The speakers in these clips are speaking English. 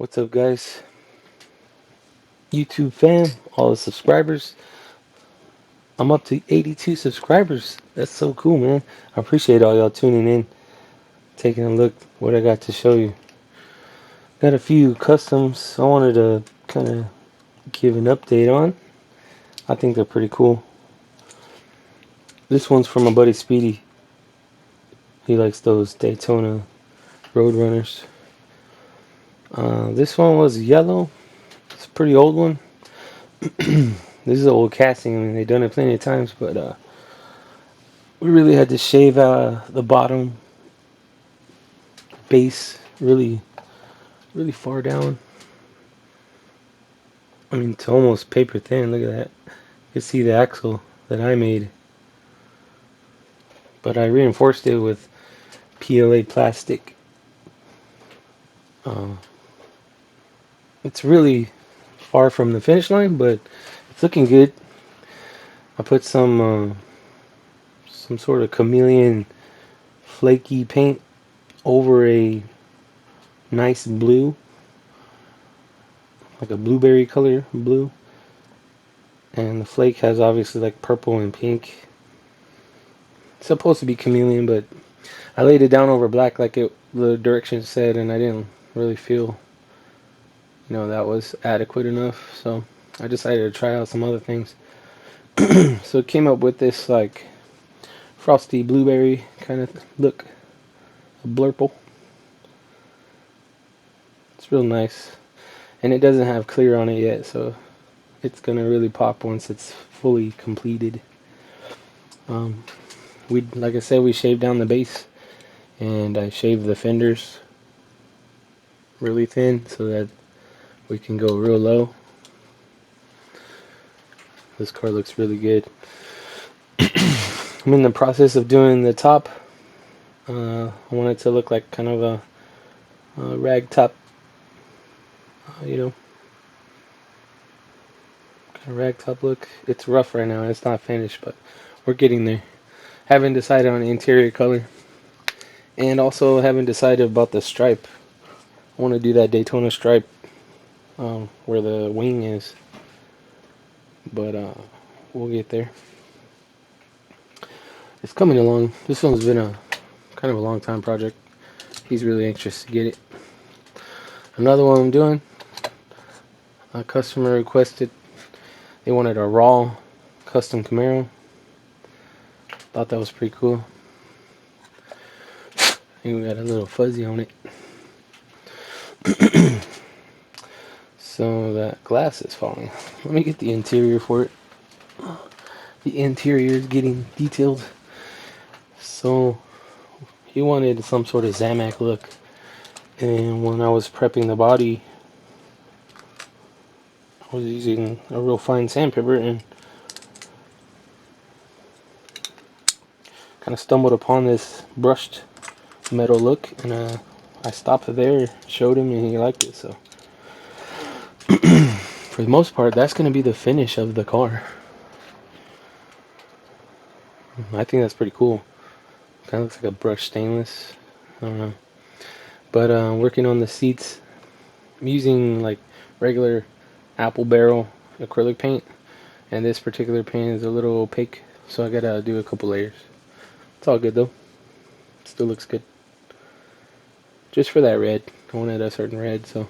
What's up, guys? YouTube fam, all the subscribers. I'm up to 82 subscribers. That's so cool, man. I appreciate all y'all tuning in, taking a look what I got to show you. Got a few customs I wanted to kind of give an update on. I think they're pretty cool. This one's from my buddy Speedy. He likes those Daytona Roadrunners. This one was yellow. It's a pretty old one. This is an old casting. I mean, they've done it plenty of times, but we really had to shave the bottom base really far down. I mean, it's almost paper thin. Look at that. You can see the axle that I made, but I reinforced it with PLA plastic. Uh, it's really far from the finish line, but it's looking good. I put some sort of chameleon flaky paint over a nice blue, like a blueberry color blue, and the flake has obviously like purple and pink. It's supposed to be chameleon, but I laid it down over black like the directions said, and I didn't really feel, that was adequate enough. So I decided to try out some other things. So it came up with this like frosty blueberry kind of look, a blurple. It's real nice, and it doesn't have clear on it yet, so it's gonna really pop once it's fully completed. Um, like I said, we shaved down the base, and I shaved the fenders really thin so that we can go real low. This car looks really good. I'm in the process of doing the top. I want it to look like kind of a rag top, you know, kind of rag top look. It's rough right now. It's not finished, but we're getting there. Haven't decided on the interior color, and also haven't decided about the stripe. I want to do that Daytona stripe where the wing is, but we'll get there. It's coming along. This one's been a kind of a long time project. He's really anxious to get it. Another one I'm doing, a customer requested, they wanted a raw custom Camaro. Thought that was pretty cool. And we got a little fuzzy on it. So that glass is falling. Let me get the interior for it. The interior is getting detailed. So he wanted some sort of Zamac look. And when I was prepping the body, I was using a real fine sandpaper and kind of stumbled upon this brushed metal look, and I stopped there, showed him, and he liked it. So for the most part, that's going to be the finish of the car. I think that's pretty cool. Kind of looks like a brushed stainless. I don't know. But working on the seats, I'm using like regular apple barrel acrylic paint, and this particular paint is a little opaque, so I gotta do a couple layers. It's all good though. Still looks good. Just for that red, I wanted a certain red, so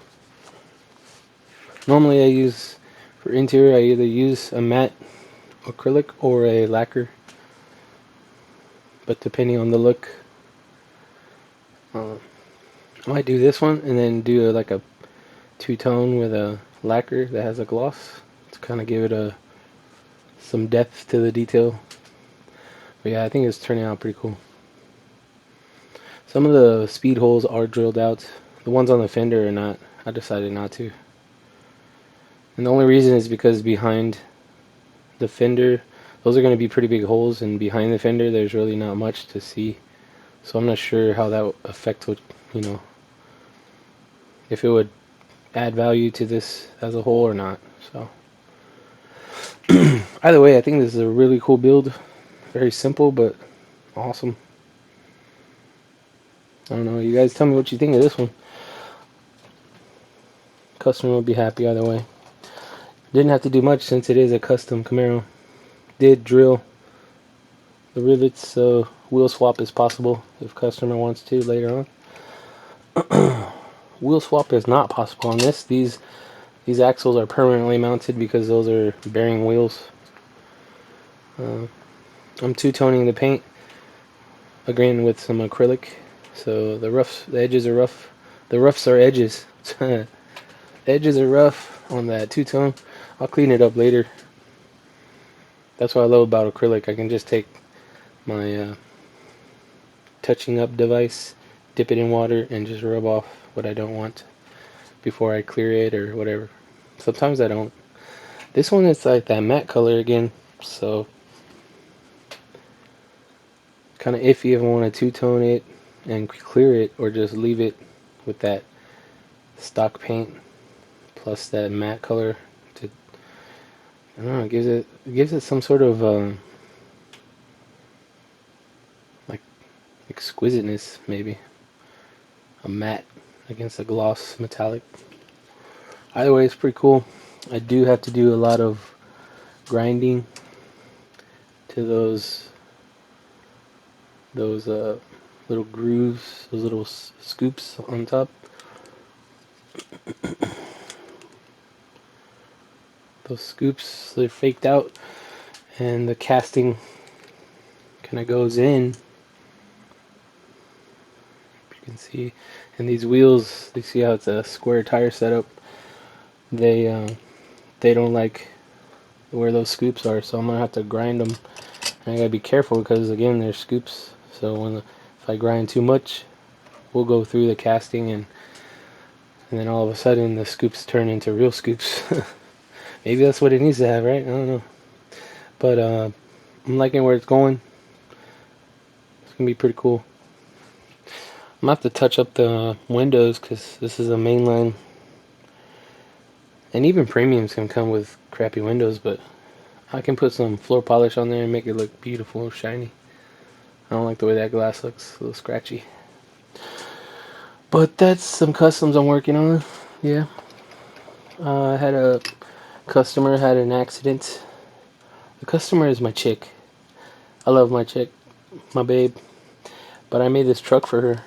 normally I use, for interior, I either use a matte acrylic or a lacquer, but depending on the look, I might do this one and then do like a two-tone with a lacquer that has a gloss to kind of give it some depth to the detail. But yeah, I think it's turning out pretty cool. Some of the speed holes are drilled out. The ones on the fender are not. I decided not to. And the only reason is because behind the fender, those are going to be pretty big holes, and behind the fender there's really not much to see. So I'm not sure how that effect would, if it would add value to this as a whole or not. So either way, I think this is a really cool build. Very simple, but awesome. I don't know. You guys tell me what you think of this one. Customer will be happy either way. Didn't have to do much since it is a custom Camaro. Did drill the rivets, so wheel swap is possible if customer wants to later on. Wheel swap is not possible on this. These axles are permanently mounted because those are bearing wheels. I'm two-toning the paint again with some acrylic, so the edges are rough. The roughs are edges. The edges are rough on that two-tone. I'll clean it up later. That's what I love about acrylic. I can just take my touching up device, dip it in water, and just rub off what I don't want before I clear it or whatever. Sometimes I don't. This one is like that matte color again, so kind of iffy if I want to two-tone it and clear it or just leave it with that stock paint plus that matte color. To, I don't know, it gives it some sort of like exquisiteness, maybe a matte against a gloss metallic. Either way, it's pretty cool. I do have to do a lot of grinding to those little grooves, those little scoops on top. Those scoops, they're faked out, and the casting kind of goes in. You can see, and these wheels, you see how it's a square tire setup. They don't like where those scoops are, so I'm gonna have to grind them. And I gotta be careful because again, they're scoops. So if I grind too much, we'll go through the casting, and then all of a sudden the scoops turn into real scoops. Maybe that's what it needs to have, right? I don't know. But I'm liking where it's going. It's gonna be pretty cool. I'm gonna have to touch up the windows because this is a mainline. And even premiums can come with crappy windows, but I can put some floor polish on there and make it look beautiful, shiny. I don't like the way that glass looks, a little scratchy. But that's some customs I'm working on. Yeah. I had a customer had an accident. The customer is my chick. I love my chick, my babe. But I made this truck for her.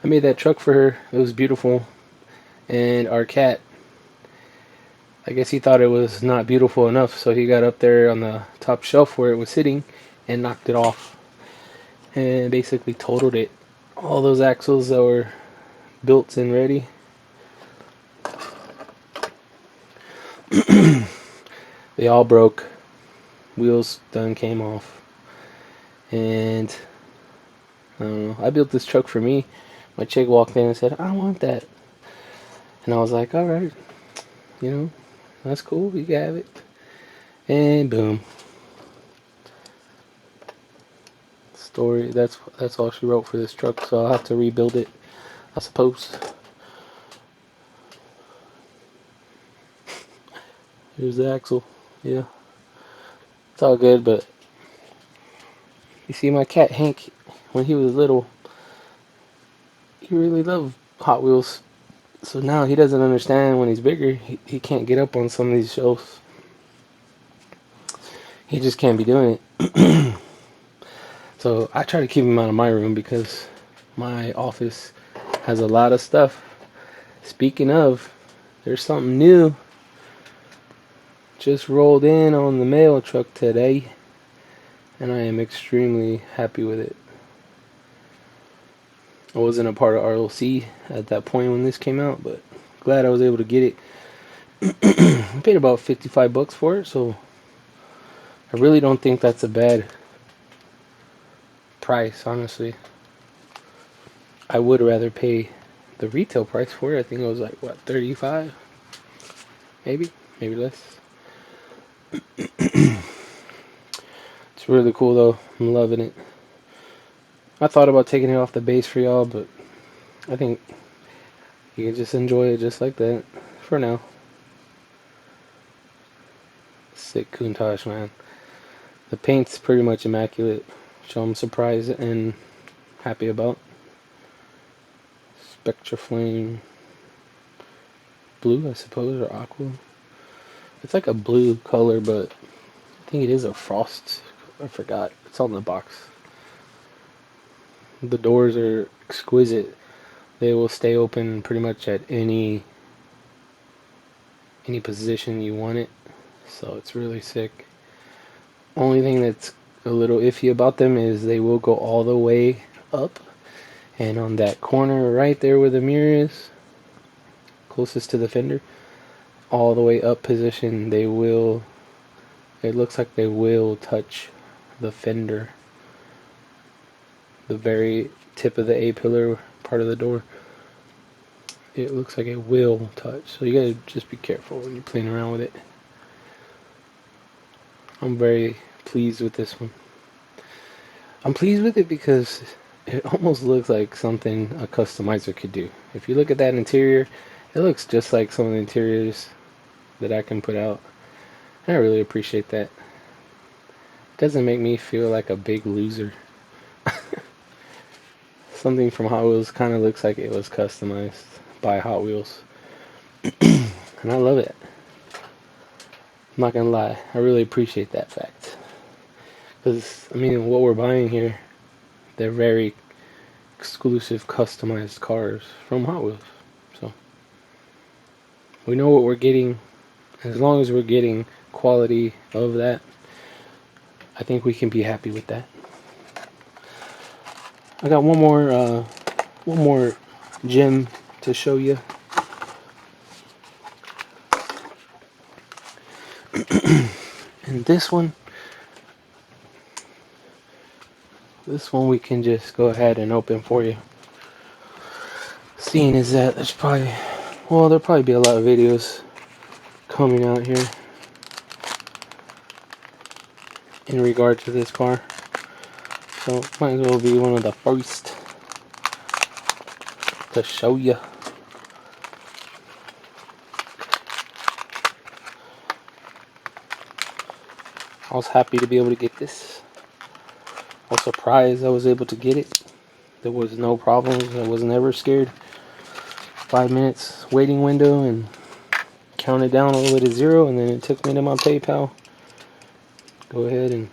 I made that truck for her. It was beautiful. And our cat, I guess he thought it was not beautiful enough, so he got up there on the top shelf where it was sitting and knocked it off. And basically totaled it. All those axles that were built and ready, they all broke. Wheels done came off. And I don't know. I built this truck for me. My chick walked in and said, "I want that." And I was like, "Alright, that's cool, you can have it." And boom. Story, that's all she wrote for this truck, so I'll have to rebuild it, I suppose. Here's the axle. Yeah. It's all good, but you see my cat Hank, when he was little, he really loved Hot Wheels. So now he doesn't understand when he's bigger, he can't get up on some of these shelves. He just can't be doing it. So I try to keep him out of my room because my office has a lot of stuff. Speaking of, there's something new. Just rolled in on the mail truck today, and I am extremely happy with it. I wasn't a part of RLC at that point when this came out, but glad I was able to get it. I paid about $55 for it, so I really don't think that's a bad price, honestly. I would rather pay the retail price for it. I think it was like, what, 35? Maybe less. It's really cool though. I'm loving it. I thought about taking it off the base for y'all, but I think you can just enjoy it just like that for now. Sick Countach, man. The paint's pretty much immaculate, so I'm surprised and happy about. Spectra Flame. blue, I suppose, or aqua. It's like a blue color, but I think it is a frost. I forgot. It's on the box. The doors are exquisite. They will stay open pretty much at any position you want it. So it's really sick. Only thing that's a little iffy about them is they will go all the way up, and on that corner right there where the mirror is, closest to the fender, all the way up position, it looks like they will touch the fender, the very tip of the A-pillar part of the door. It looks like it will touch, so you gotta just be careful when you're playing around with it. I'm very pleased with this one. I'm pleased with it because it almost looks like something a customizer could do. If you look at that interior, it looks just like some of the interiors that I can put out. And I really appreciate that. It doesn't make me feel like a big loser. Something from Hot Wheels kind of looks like it was customized by Hot Wheels. And I love it. I'm not gonna lie, I really appreciate that fact. Because, I mean, what we're buying here, they're very exclusive, customized cars from Hot Wheels. So, we know what we're getting. As long as we're getting quality of that, I think we can be happy with that. I got one more gem to show you. And this one we can just go ahead and open for you. Seeing is that there'll probably be a lot of videos coming out here in regard to this car. So might as well be one of the first to show you. I was happy to be able to get this. I was surprised I was able to get it. There was no problems. I was never scared. 5 minutes waiting window and counted down all the way to 0, and then it took me to my PayPal. Go ahead and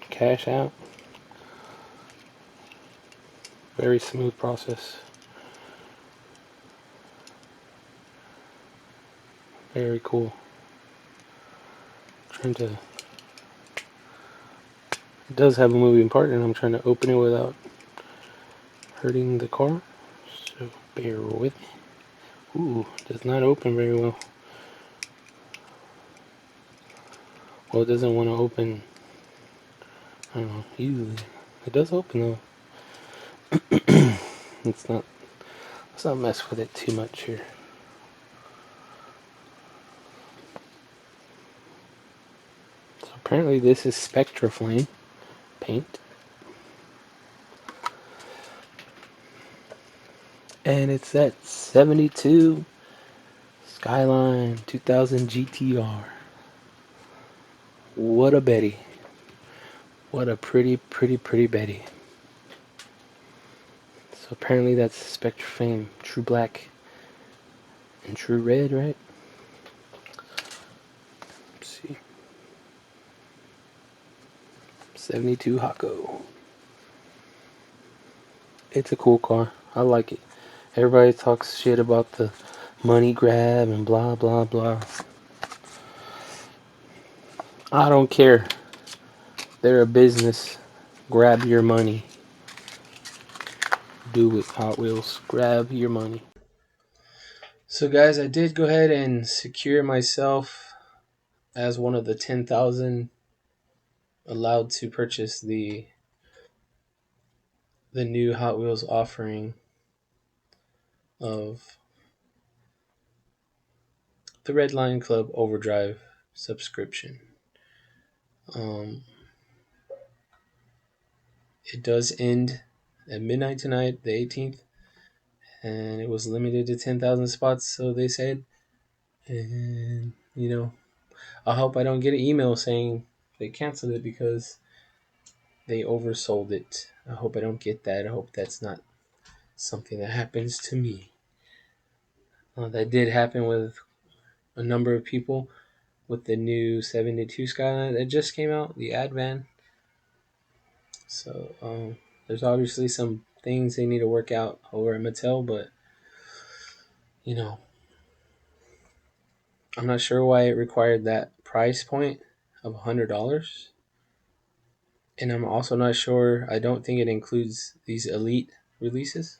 cash out. Very smooth process. Very cool. It does have a moving part, and I'm trying to open it without hurting the car. So bear with me. Ooh, does not open very well. Well, it doesn't want to open, I don't know, easily. It does open though. Let's not mess with it too much here. So apparently this is Spectra Flame paint. And it's that 72 Skyline 2000 GTR. What a Betty. What a pretty, pretty, pretty Betty. So apparently that's Spectra Flame, True Black and True Red, right? Let's see. 72 Hako. It's a cool car. I like it. Everybody talks shit about the money grab and blah, blah, blah. I don't care. They're a business. Grab your money. Do it, Hot Wheels. Grab your money. So guys, I did go ahead and secure myself as one of the 10,000 allowed to purchase the new Hot Wheels offering of the Red Lion Club Overdrive subscription. It does end at midnight tonight, the 18th, and it was limited to 10,000 spots, so they said. And, I hope I don't get an email saying they canceled it because they oversold it. I hope I don't get that. I hope that's not something that happens to me. That did happen with a number of people with the new 72 Skyline that just came out, the Advan. So there's obviously some things they need to work out over at Mattel, but you know, I'm not sure why it required that price point of $100. And I'm also not sure, I don't think it includes these elite releases.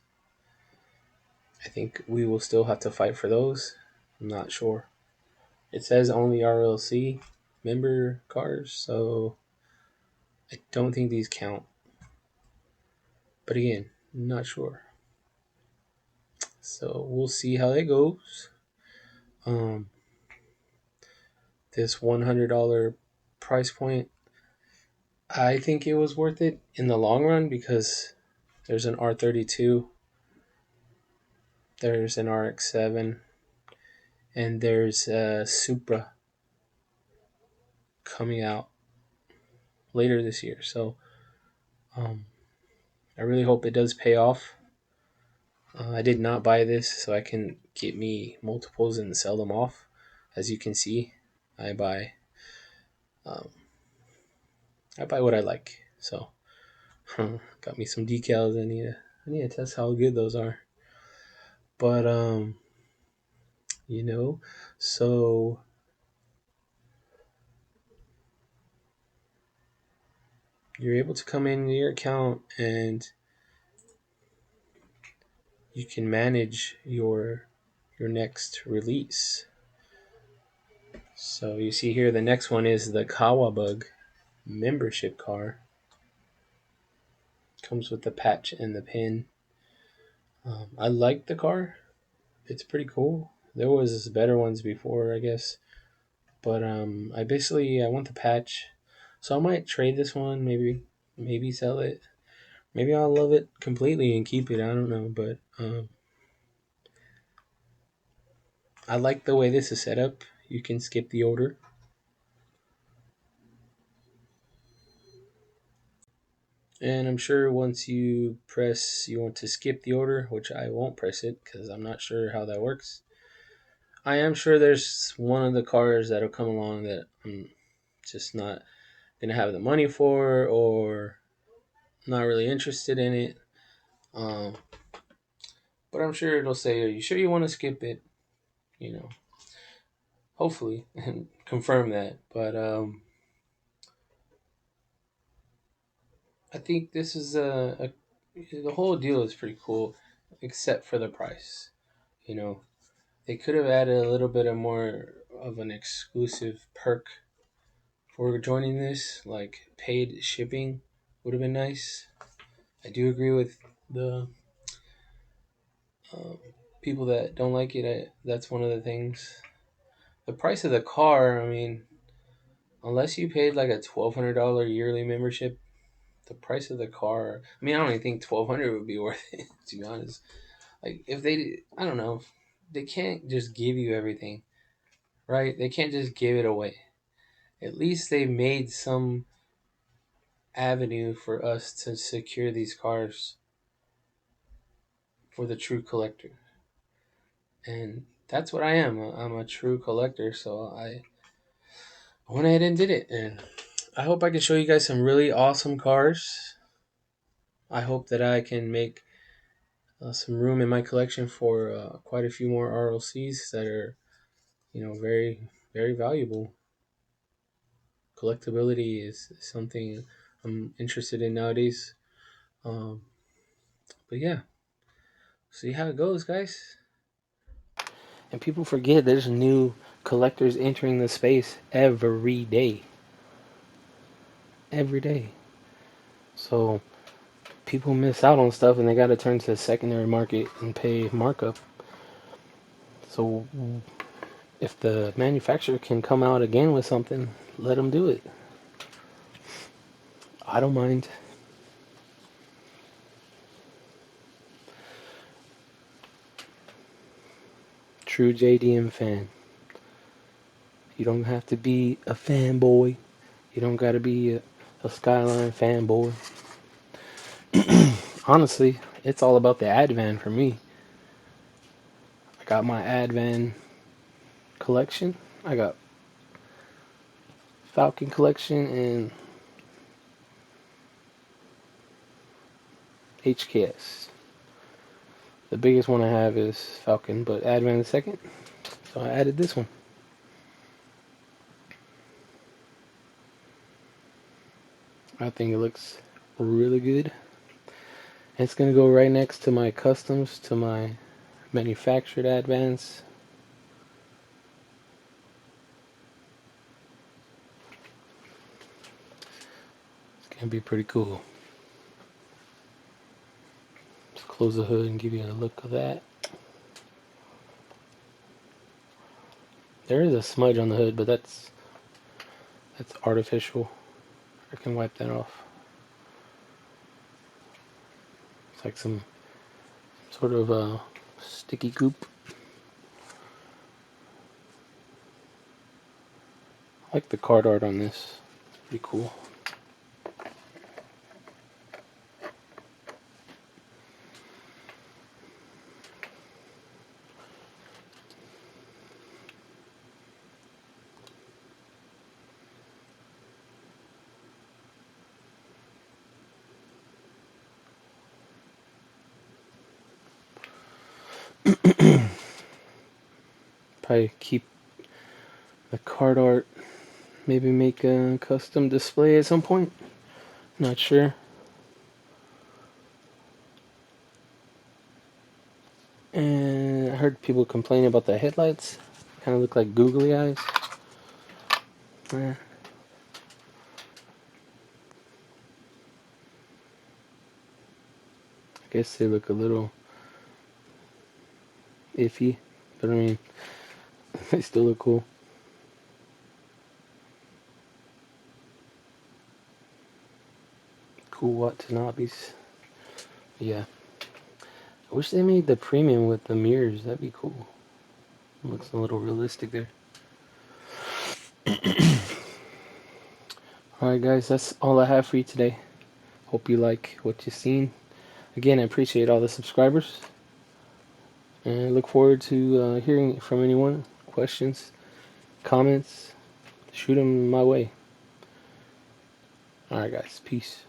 I think we will still have to fight for those. I'm not sure. It says only RLC member cars, so I don't think these count. But again, not sure. So we'll see how that goes. Um, this $100 price point, I think it was worth it in the long run because there's an R32, there's an RX-7, and there's a Supra coming out later this year. So I really hope it does pay off. I did not buy this so I can get me multiples and sell them off. As you can see, I buy um, what I like. So got me some decals. I need to test how good those are. But you know, so you're able to come in your account and you can manage your next release. So you see here, the next one is the Kawabug membership car. Comes with the patch and the pin. I like the car. It's pretty cool. There was better ones before, I guess. But I want the patch. So I might trade this one, maybe sell it. Maybe I'll love it completely and keep it. I don't know, but I like the way this is set up. You can skip the order. And I'm sure once you want to skip the order, which I won't press it because I'm not sure how that works. I am sure there's one of the cars that'll come along that I'm just not gonna have the money for or not really interested in it. Um, but I'm sure it'll say, "Are you sure you want to skip it?" You know, hopefully, and confirm that. But I think this is the whole deal is pretty cool, except for the price. You know, they could have added a little bit of more of an exclusive perk for joining this, like paid shipping would have been nice. I do agree with the uh, people that don't like it. That's one of the things. The price of the car, I mean, unless you paid like a $1,200 yearly membership, the price of the car, I mean, I don't even think 1,200 would be worth it, to be honest. Like, if they, I don't know, they can't just give you everything, right? They can't just give it away. At least they made some avenue for us to secure these cars for the true collector. And that's what I am. I'm a true collector, so I went ahead and did it. And I hope I can show you guys some really awesome cars. I hope that I can make some room in my collection for quite a few more RLCs that are, very, very valuable. Collectability is something I'm interested in nowadays. Um, but yeah, see how it goes, guys. And people forget there's new collectors entering the space every day. Every day. So people miss out on stuff and they got to turn to the secondary market and pay markup. So if the manufacturer can come out again with something, let them do it. I don't mind. True JDM fan. You don't have to be a fanboy. You don't got to be a Skyline fanboy. Honestly, it's all about the Advan for me. I got my Advan collection. I got Falcon collection and HKS. The biggest one I have is Falcon, but Advan the second. So I added this one. I think it looks really good. And it's going to go right next to my customs, to my manufactured Advans. It's going to be pretty cool. Let's close the hood and give you a look of that. There is a smudge on the hood, but that's artificial. I can wipe that off. It's like some sort of sticky goop. I like the card art on this. Pretty cool. Probably keep the card art. Maybe make a custom display at some point. Not sure. And I heard people complaining about the headlights. Kind of look like googly eyes. I guess they look a little iffy, but I mean, they still look cool. Cool Watanabes. Yeah. I wish they made the premium with the mirrors. That'd be cool. It looks a little realistic there. Alright guys, that's all I have for you today. Hope you like what you've seen. Again, I appreciate all the subscribers. And I look forward to hearing from anyone. Questions, comments, shoot them my way. Alright guys, peace.